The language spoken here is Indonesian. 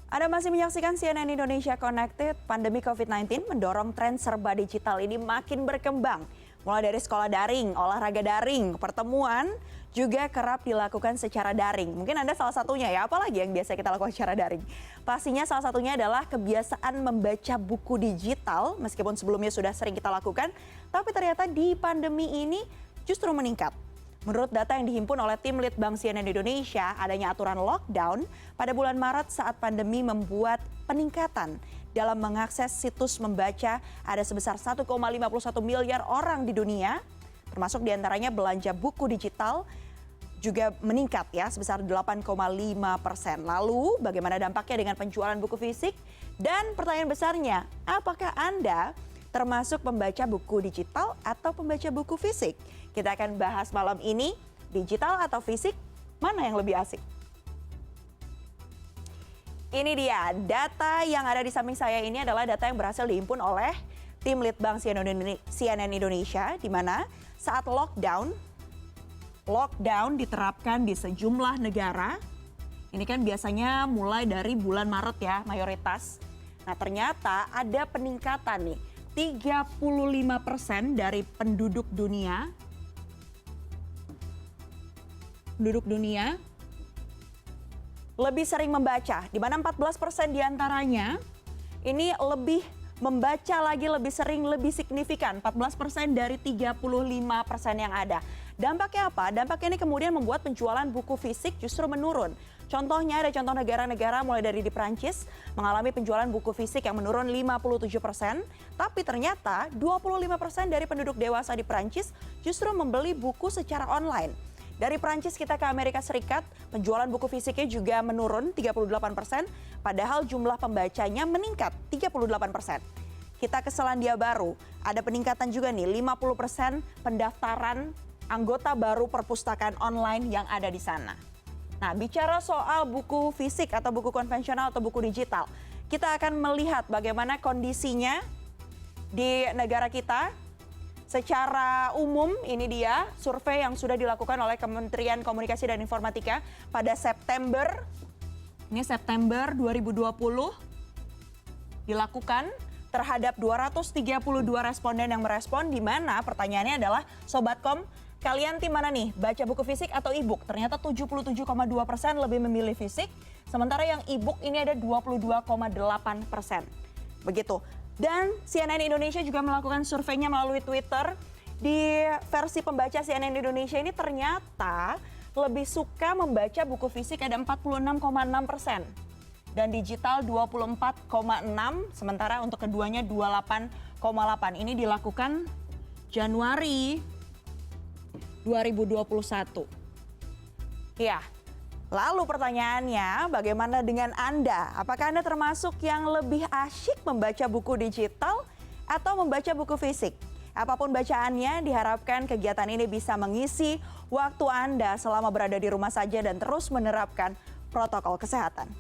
Anda masih menyaksikan CNN Indonesia Connected. Pandemi COVID-19 mendorong tren serba digital ini makin berkembang. Mulai dari sekolah daring, olahraga daring, pertemuan juga kerap dilakukan secara daring. Mungkin Anda salah satunya ya, apalagi yang biasa kita lakukan secara daring. Pastinya salah satunya adalah kebiasaan membaca buku digital, meskipun sebelumnya sudah sering kita lakukan, tapi ternyata di pandemi ini justru meningkat. Menurut data yang dihimpun oleh tim Litbang CNN Indonesia, adanya aturan lockdown pada bulan Maret saat pandemi membuat peningkatan dalam mengakses situs membaca ada sebesar 1,51 miliar orang di dunia, termasuk diantaranya belanja buku digital juga meningkat ya sebesar 8,5%. Lalu bagaimana dampaknya dengan penjualan buku fisik? Dan pertanyaan besarnya, apakah Anda termasuk pembaca buku digital atau pembaca buku fisik? Kita akan bahas malam ini, digital atau fisik, mana yang lebih asik? Ini dia, data yang ada di samping saya ini adalah data yang berhasil dihimpun oleh tim Litbang CNN Indonesia, di mana saat lockdown diterapkan di sejumlah negara. Ini kan biasanya mulai dari bulan Maret ya, mayoritas. Nah ternyata ada peningkatan nih. 35% dari penduduk dunia lebih sering membaca, di mana 14% diantaranya ini lebih membaca lagi lebih sering, lebih signifikan, 14% dari 35% yang ada. Dampaknya apa? Dampaknya ini kemudian membuat penjualan buku fisik justru menurun. Contohnya ada contoh negara-negara mulai dari di Prancis mengalami penjualan buku fisik yang menurun 57%, tapi ternyata 25% dari penduduk dewasa di Prancis justru membeli buku secara online. Dari Prancis kita ke Amerika Serikat, penjualan buku fisiknya juga menurun 38%, padahal jumlah pembacanya meningkat 38%. Kita ke Selandia Baru, ada peningkatan juga nih 50% pendaftaran anggota baru perpustakaan online yang ada di sana. Nah, bicara soal buku fisik atau buku konvensional atau buku digital, kita akan melihat bagaimana kondisinya di negara kita. Secara umum, ini dia survei yang sudah dilakukan oleh Kementerian Komunikasi dan Informatika pada September. Ini September 2020 dilakukan terhadap 232 responden yang merespon, di mana pertanyaannya adalah, Sobatkom, kalian tim mana nih? Baca buku fisik atau e-book? Ternyata 77,2% lebih memilih fisik, sementara yang e-book ini ada 22,8%. Begitu. Dan CNN Indonesia juga melakukan surveinya melalui Twitter. Di versi pembaca CNN Indonesia ini ternyata lebih suka membaca buku fisik ada 46,6%. Dan digital 24,6%, sementara untuk keduanya 28,8%. Ini dilakukan Januari 2021. Ya, lalu pertanyaannya bagaimana dengan Anda? Apakah Anda termasuk yang lebih asyik membaca buku digital atau membaca buku fisik? Apapun bacaannya, diharapkan kegiatan ini bisa mengisi waktu Anda selama berada di rumah saja dan terus menerapkan protokol kesehatan.